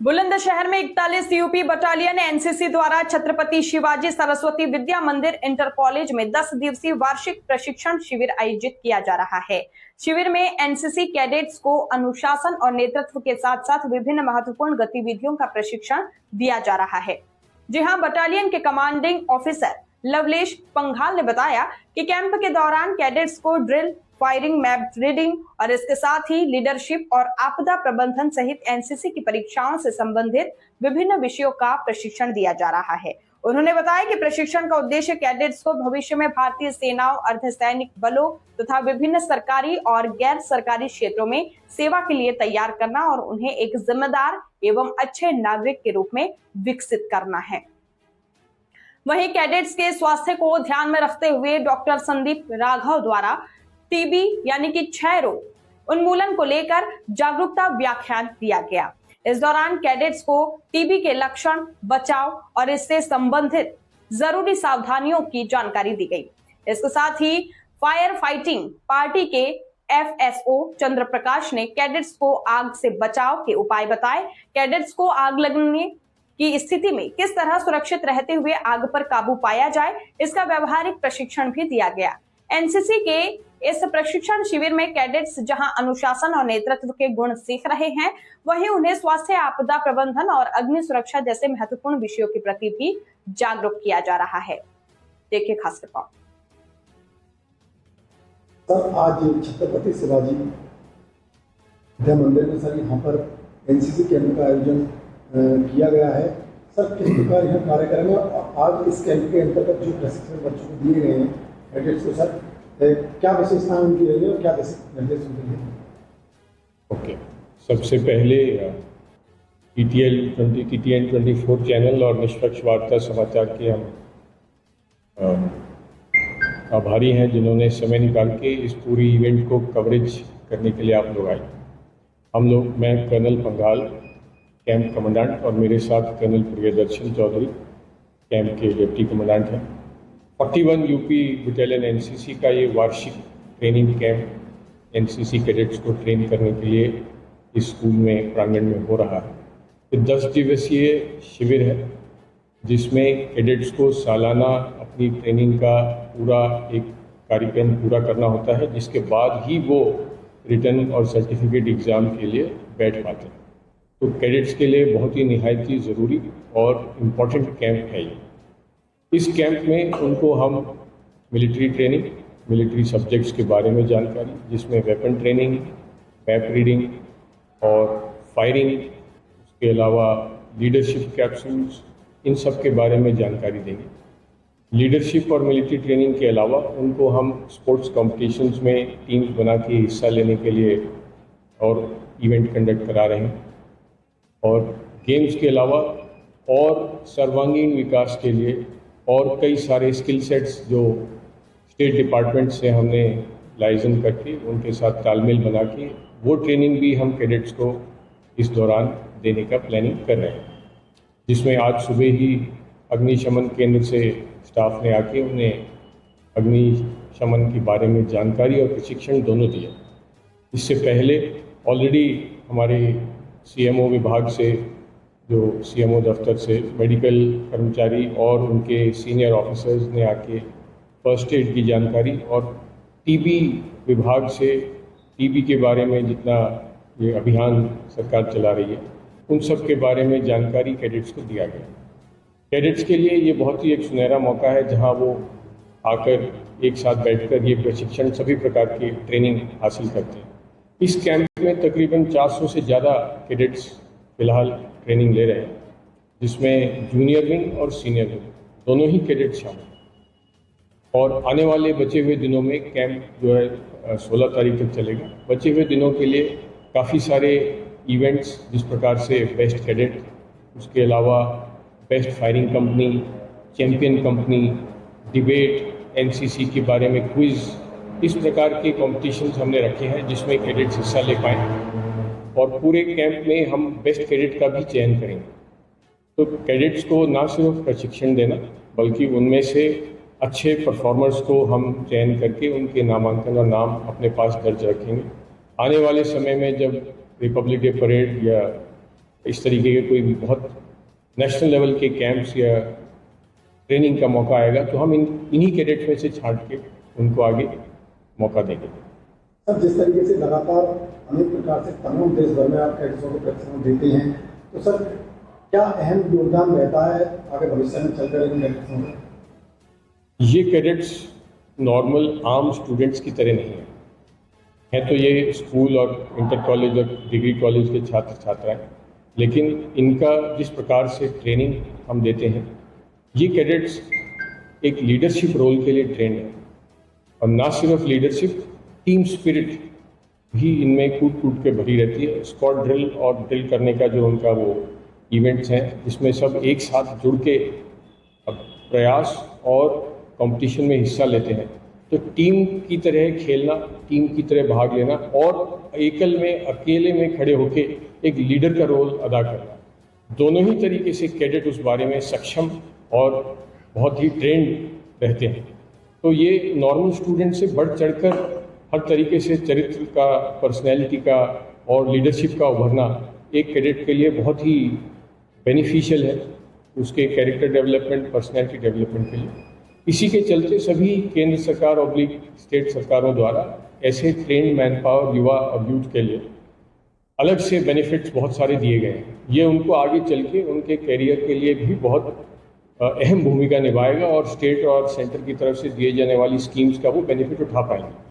बुलंदशहर में 41 UP battalion NCC द्वारा छत्रपति शिवाजी सरस्वती विद्या मंदिर इंटर कॉलेज में 10 दिवसीय वार्षिक प्रशिक्षण शिविर आयोजित किया जा रहा है। शिविर में एनसीसी कैडेट्स को अनुशासन और नेतृत्व के साथ साथ विभिन्न महत्वपूर्ण गतिविधियों का प्रशिक्षण दिया जा रहा है। जी हां, बटालियन के कमांडिंग ऑफिसर लवलेश पंघाल ने बताया कि कैंप के दौरान कैडेट्स को ड्रिल, फायरिंग, मैप रीडिंग और इसके साथ ही लीडरशिप और आपदा प्रबंधन सहित एनसीसी की परीक्षाओं से संबंधित विभिन्न विषयों का प्रशिक्षण दिया जा रहा है। उन्होंने बताया कि प्रशिक्षण का उद्देश्य कैडेट्स को भविष्य में भारतीय सेनाओं, अर्धसैनिक बलों तथा विभिन्न सरकारी और गैर सरकारी क्षेत्रों में सेवा के लिए तैयार करना और उन्हें एक जिम्मेदार एवं अच्छे नागरिक के रूप में विकसित करना है। वहीं कैडेट्स के स्वास्थ्य को ध्यान में रखते हुए डॉक्टर संदीप राघव द्वारा टीबी यानी कि क्षय रोग उन्मूलन को लेकर जागरूकता व्याख्यान दिया गया। इस दौरान कैडेट्स को टीबी के लक्षण, बचाव और इससे संबंधित जरूरी सावधानियों की जानकारी दी गई। इसके साथ ही फायर फाइटिंग पार्टी के एफएसओ चंद्र प्रकाश ने कैडेट्स को आग से बचाव के उपाय बताए। कैडेट्स को आग लगने की स्थिति में किस तरह सुरक्षित रहते हुए आग पर काबू पाया जाए, इसका व्यवहारिक प्रशिक्षण भी दिया गया। एनसीसी के इस प्रशिक्षण शिविर में कैडेट्स जहां अनुशासन और नेतृत्व के गुण सीख रहे हैं, वहीं उन्हें स्वास्थ्य, आपदा प्रबंधन और अग्नि सुरक्षा जैसे महत्वपूर्ण विषयों के प्रति भी जागरूक किया जा रहा है। देखिए खास रिपोर्ट। सर, आज छत्रपति शिवाजी विद्या मंदिर में सर यहाँ पर एनसीसी कैंप का आयोजन किया गया है। सर, किस प्रकार यह कार्यक्रम है? आज इस कैंप के अंतर्गत जो प्रशिक्षण बच्चों को दिए गए हैं कैडेट्स को, सर क्या विशेषताएं उनकी रही है और क्या निर्देश उनके लिए? ओके, सबसे पहले TTN 24 चैनल और निष्पक्ष वार्ता समाचार के हम आभारी हैं जिन्होंने समय निकाल के इस पूरी इवेंट को कवरेज करने के लिए आप लोग आए। मैं कर्नल पंघाल, कैंप कमांडेंट, और मेरे साथ कर्नल प्रियदर्शन चौधरी, कैंप के डिप्टी कमांडेंट हैं। 41 यूपी बटालियन एनसीसी का ये वार्षिक ट्रेनिंग कैंप एनसीसी कैडेट्स को ट्रेन करने के लिए इस स्कूल में प्रांगण में हो रहा है। ये 10 दिवसीय शिविर है जिसमें कैडेट्स को सालाना अपनी ट्रेनिंग का पूरा एक कार्यक्रम पूरा करना होता है, जिसके बाद ही वो रिटन और सर्टिफिकेट एग्ज़ाम के लिए बैठ पाते हैं। तो कैडेट्स के लिए बहुत ही निहायत ही ज़रूरी और इम्पॉर्टेंट कैंप है ये। इस कैंप में उनको हम मिलिट्री ट्रेनिंग, मिलिट्री सब्जेक्ट्स के बारे में जानकारी, जिसमें वेपन ट्रेनिंग, मैप रीडिंग और फायरिंग, उसके अलावा लीडरशिप कैप्सूल्स, इन सब के बारे में जानकारी देंगे। लीडरशिप और मिलिट्री ट्रेनिंग के अलावा उनको हम स्पोर्ट्स कॉम्पिटिशन्स में टीम्स बना के हिस्सा लेने के लिए और इवेंट कंडक्ट करा रहे हैं, और गेम्स के अलावा और सर्वांगीण विकास के लिए और कई सारे स्किल सेट्स जो स्टेट डिपार्टमेंट से हमने लाइसेंस करके उनके साथ तालमेल बना के वो ट्रेनिंग भी हम कैडेट्स को इस दौरान देने का प्लानिंग कर रहे हैं, जिसमें आज सुबह ही अग्निशमन केंद्र से स्टाफ ने आके उन्हें अग्निशमन के बारे में जानकारी और प्रशिक्षण दोनों दिया। इससे पहले ऑलरेडी हमारे CMO विभाग से, जो CMO दफ्तर से मेडिकल कर्मचारी और उनके सीनियर ऑफिसर्स ने आके फर्स्ट एड की जानकारी, और टीबी विभाग से टीबी के बारे में जितना ये अभियान सरकार चला रही है उन सब के बारे में जानकारी कैडेट्स को दिया गया। कैडेट्स के लिए ये बहुत ही एक सुनहरा मौका है जहां वो आकर एक साथ बैठकर ये प्रशिक्षण, सभी प्रकार की ट्रेनिंग हासिल करते हैं। इस कैंप में तकरीबन 400 से ज़्यादा कैडेट्स फिलहाल ट्रेनिंग ले रहे हैं, जिसमें जूनियर विंग और सीनियर विंग दोनों ही कैडेट शामिल हैं। और आने वाले बचे हुए दिनों में कैंप जो है 16 तारीख तक चलेगा। बचे हुए दिनों के लिए काफ़ी सारे इवेंट्स, जिस प्रकार से बेस्ट कैडेट, उसके अलावा best firing company, champion company, debate, NCC के बारे में क्विज़, इस प्रकार के कॉम्पिटिशन्स हमने रखे हैं जिसमें कैडेट्स हिस्सा ले पाएँ। और पूरे कैंप में हम बेस्ट कैडेट का भी चयन करेंगे। तो कैडेट्स को ना सिर्फ प्रशिक्षण देना, बल्कि उनमें से अच्छे परफॉर्मर्स को हम चयन करके उनके नामांकन और नाम अपने पास दर्ज रखेंगे। आने वाले समय में जब रिपब्लिक डे परेड या इस तरीके के कोई भी बहुत नेशनल लेवल के कैंप्स या ट्रेनिंग का मौका आएगा तो हम इन्हीं कैडेट्स में से छांट के उनको आगे मौका देंगे। सर, जिस तरीके से लगातार अनेक प्रकार से तमाम देश भर में आप कैडेट्सों को प्रशिक्षण देते हैं, तो सर क्या अहम योगदान रहता है आगे भविष्य में चलकर इन कैडेट्सों का? ये कैडेट्स नॉर्मल आम स्टूडेंट्स की तरह नहीं है तो ये स्कूल और इंटर कॉलेज और डिग्री कॉलेज के छात्र छात्राएं, लेकिन इनका जिस प्रकार से ट्रेनिंग हम देते हैं, ये कैडेट्स एक लीडरशिप रोल के लिए ट्रेंड है और ना सिर्फ लीडरशिप, टीम स्पिरिट भी इनमें कूट कूट के भरी रहती है। स्क्वाड ड्रिल और ड्रिल करने का जो उनका वो इवेंट्स हैं जिसमें सब एक साथ जुड़ के प्रयास और कंपटीशन में हिस्सा लेते हैं, तो टीम की तरह खेलना, टीम की तरह भाग लेना और एकल में अकेले में खड़े होके एक लीडर का रोल अदा करना, दोनों ही तरीके से कैडेट उस बारे में सक्षम और बहुत ही ट्रेंड रहते हैं। तो ये नॉर्मल स्टूडेंट से बढ़ चढ़कर हर तरीके से चरित्र का, पर्सनैलिटी का और लीडरशिप का उभरना एक कैडेट के लिए बहुत ही बेनिफिशियल है, उसके कैरेक्टर डेवलपमेंट, पर्सनैलिटी डेवलपमेंट के लिए। इसी के चलते सभी केंद्र सरकार और स्टेट सरकारों द्वारा ऐसे ट्रेंड मैन पावर, युवा और यूथ के लिए अलग से बेनिफिट्स बहुत सारे दिए गए हैं। ये उनको आगे चल के उनके कैरियर के लिए भी बहुत अहम भूमिका निभाएगा और स्टेट और सेंटर की तरफ से दिए जाने वाली स्कीम्स का वो बेनिफिट उठा पाएंगे।